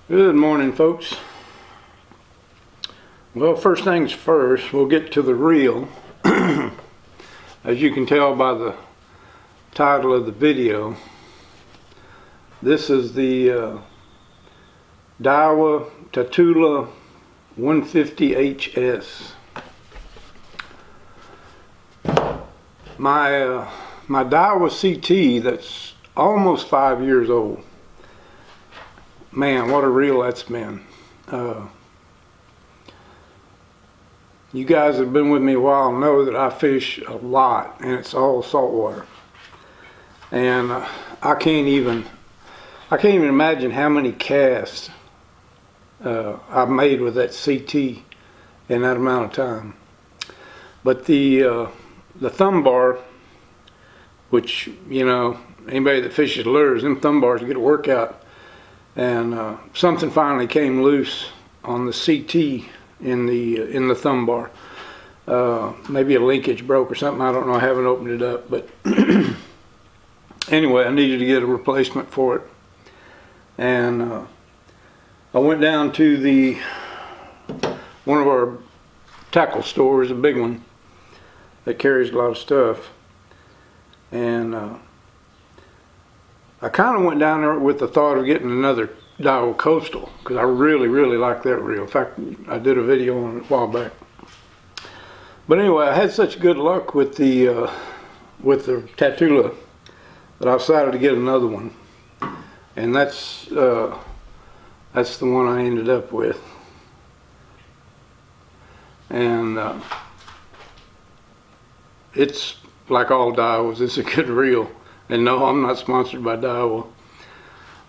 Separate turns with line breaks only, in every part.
Good morning, folks. Well, first things first, we'll get to the reel. As you can tell by the title of the video, this is the Daiwa Tatula 150HS. My Daiwa CT that's almost 5 years old. Man, what a reel that's been. You guys have been with me a while know that I fish a lot, and it's all saltwater. And I can't even imagine how many casts I've made with that CT in that amount of time. But the thumb bar, which, you know, anybody that fishes lures, them thumb bars get a workout. And something finally came loose on the CT in the thumb bar. Maybe a linkage broke or something. I don't know. I haven't opened it up, but anyway, I needed to get a replacement for it. And I went down to one of our tackle stores, a big one that carries a lot of stuff, and I kind of went down there with the thought of getting another Daiwa Coastal, because I really like that reel. In fact, I did a video on it a while back. But anyway, I had such good luck with the Tatula that I decided to get another one, and that's the one I ended up with. And it's like all Daiwas. It's a good reel. And no, I'm not sponsored by Daiwa.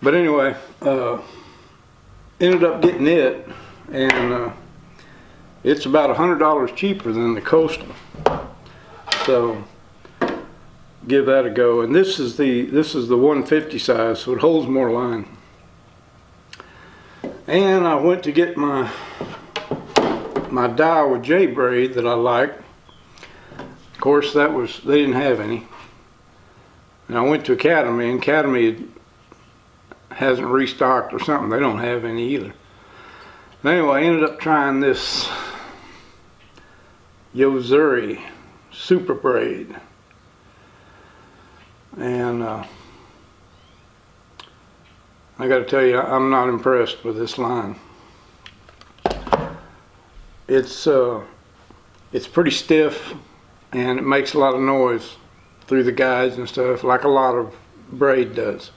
But anyway, ended up getting it, and it's about $100 cheaper than the Coastal. So give that a go. And this is the 150 size, so it holds more line. And I went to get my Daiwa J braid that I like. Of course, they didn't have any. And I went to Academy, and Academy hasn't restocked or something. They don't have any either. But anyway, I ended up trying this Yozuri Super Braid. And I got to tell you, I'm not impressed with this line. It's pretty stiff, and it makes a lot of noise through the guides and stuff, like a lot of braid does.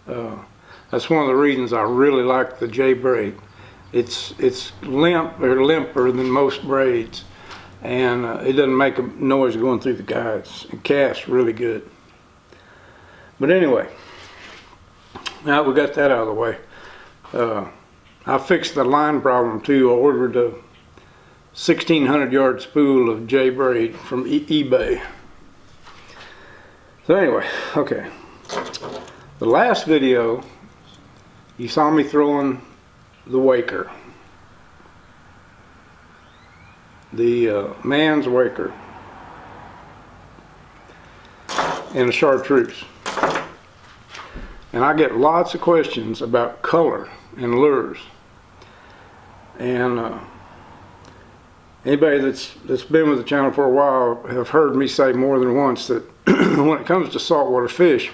That's one of the reasons I really like the J braid. It's limper than most braids, and it doesn't make a noise going through the guides. It casts really good. But anyway, now we got that out of the way. I fixed the line problem too. I ordered a 1,600 yard spool of J braid from eBay. So anyway, okay. The last video, you saw me throwing the waker. The man's waker. And a chartreuse. And I get lots of questions about color and lures. And anybody that's been with the channel for a while have heard me say more than once that when it comes to saltwater fish,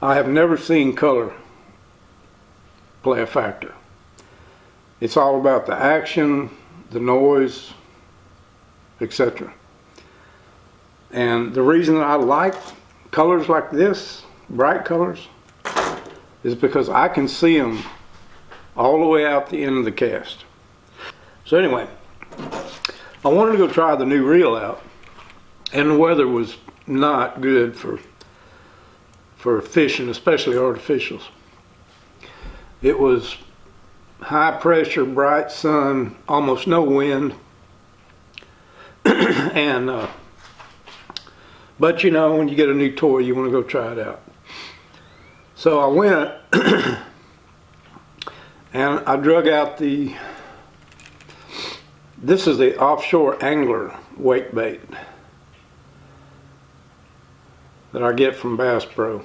I have never seen color play a factor. It's all about the action, the noise, etc. And the reason I like colors like this, bright colors, is because I can see them all the way out the end of the cast. So anyway, I wanted to go try the new reel out, and the weather was not good for fishing, especially artificials. It was high pressure, bright sun, almost no wind, and but you know, when you get a new toy, you want to go try it out. So I went and I drug out this is the offshore angler wake bait that I get from Bass Pro,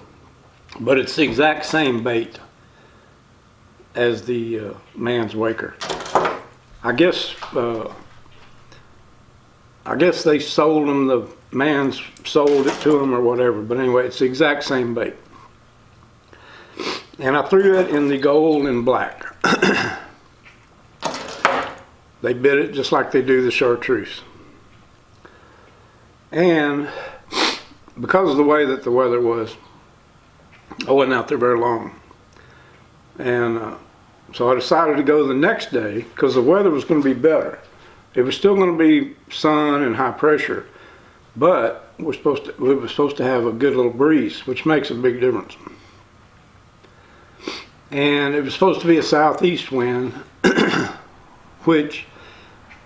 but it's the exact same bait as the man's waker. I guess they sold them, the man's sold it to them or whatever, but anyway, it's the exact same bait. And I threw it in the gold and black. They bit it just like they do the chartreuse. And because of the way that the weather was, I wasn't out there very long. And so I decided to go the next day because the weather was going to be better. It was still going to be sun and high pressure, but we were supposed to have a good little breeze, which makes a big difference. And it was supposed to be a southeast wind, which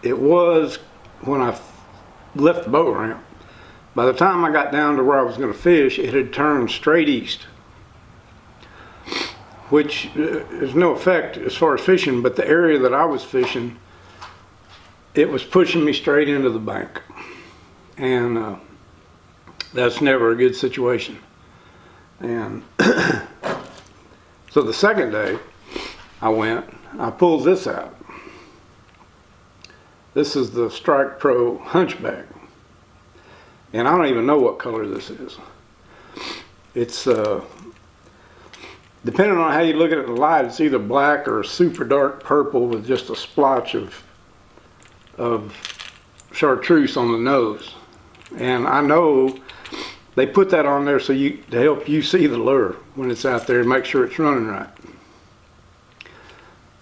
it was when I left the boat ramp. By the time I got down to where I was going to fish, it had turned straight east, which is no effect as far as fishing, but the area that I was fishing, it was pushing me straight into the bank. And that's never a good situation. And so the second day I pulled this out. This is the Strike Pro Hunchback. And I don't even know what color this is. It's, depending on how you look at it in the light, it's either black or super dark purple with just a splotch of chartreuse on the nose. And I know they put that on there so to help you see the lure when it's out there and make sure it's running right.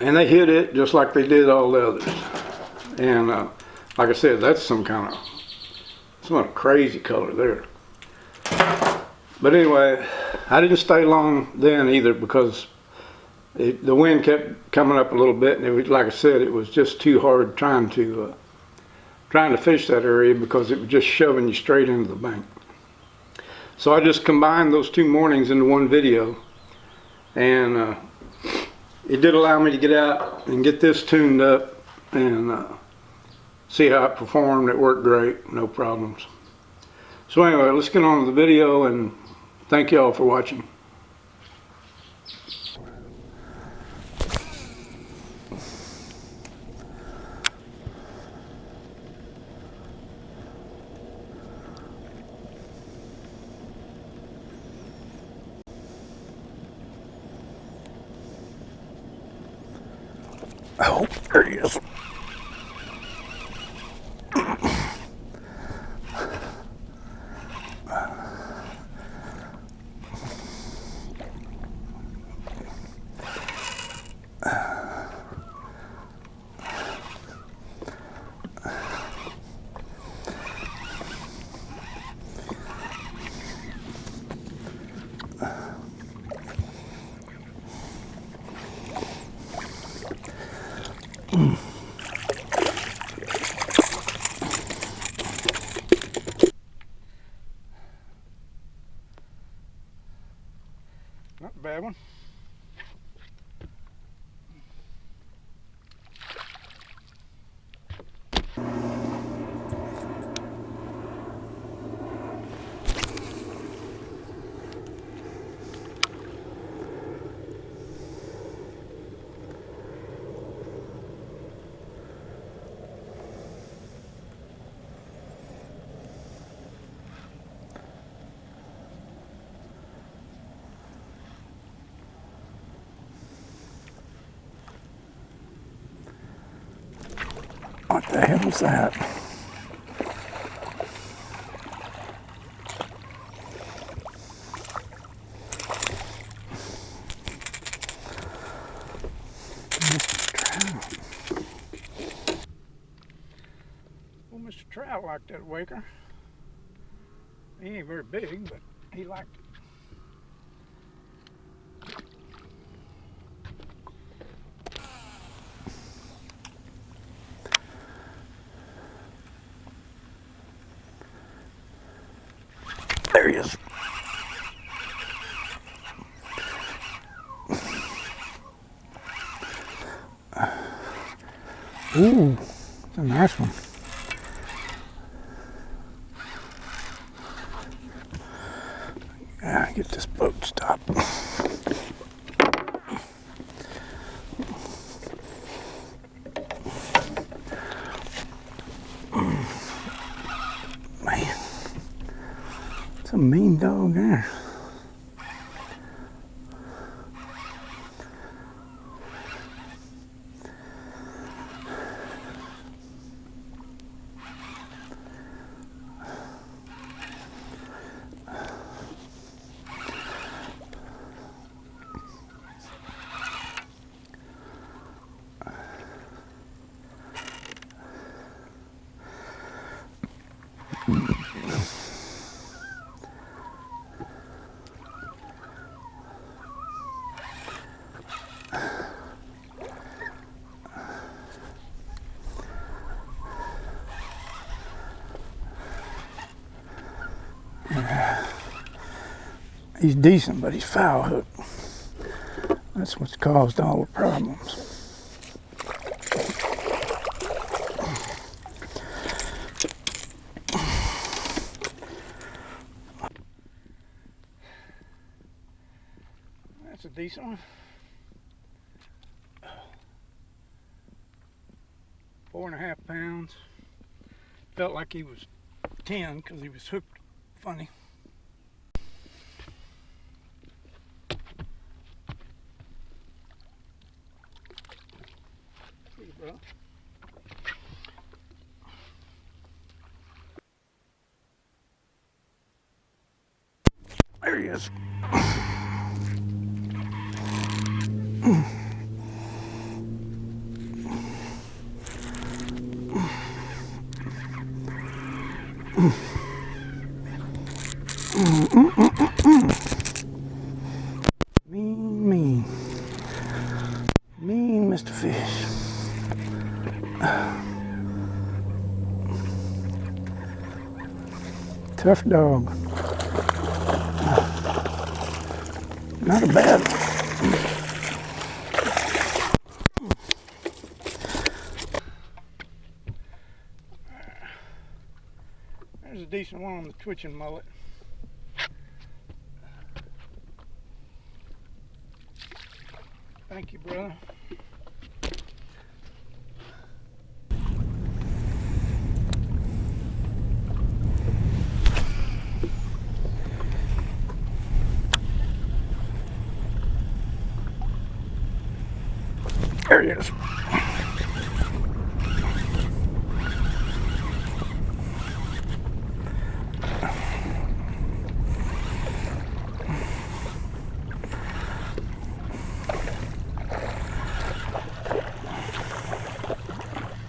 And they hit it just like they did all the others. And like I said, that's some kind of crazy color there. But anyway, I didn't stay long then either because the wind kept coming up a little bit, and it was, like I said, it was just too hard trying to fish that area because it was just shoving you straight into the bank. So I just combined those two mornings into one video, and it did allow me to get out and get this tuned up and see how it performed. It worked great, no problems. So anyway, let's get on to the video, and thank you all for watching. Oh, there he is. Not a bad one. What the hell is that? Well, Mr. Trout liked that waker. He ain't very big, but he liked it. There he is. Ooh, that's a nice one. Yeah, get this boat stopped. mean dog there. He's decent, but he's foul hooked. That's what's caused all the problems. That's a decent one. 4.5 pounds. Felt like he was 10 because he was hooked funny. Bro. There he is. Mean Mr. Fish. Tough dog. Not a bad one. There's a decent one on the twitching mullet. Thank you, brother. There he is.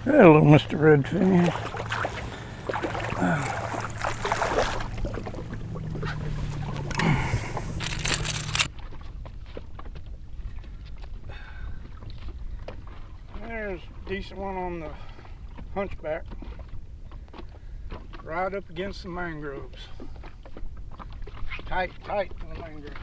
Hello, Mr. Redfish. There's a decent one on the hunchback, right up against the mangroves. Tight to the mangroves.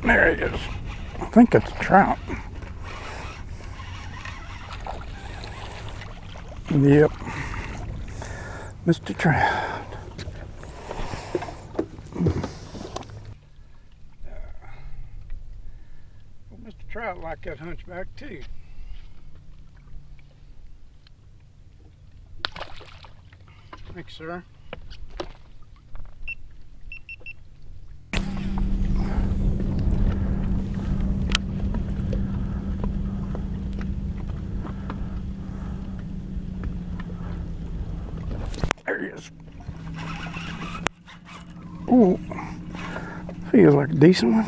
There he is. I think that's a trout. Yep. Mr. Trout. Well, Mr. Trout liked that hunchback too. Thanks, sir. There he is. Ooh, feels like a decent one.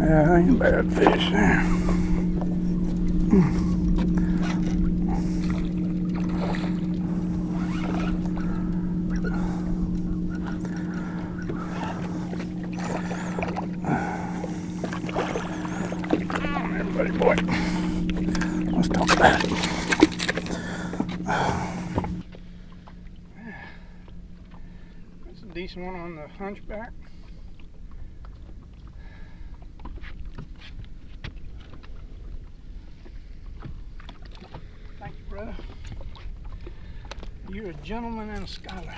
Yeah, ain't a bad fish there. about it, boy. Let's talk about it. That's a decent one on the hunchback. Thank you, brother. You're a gentleman and a scholar.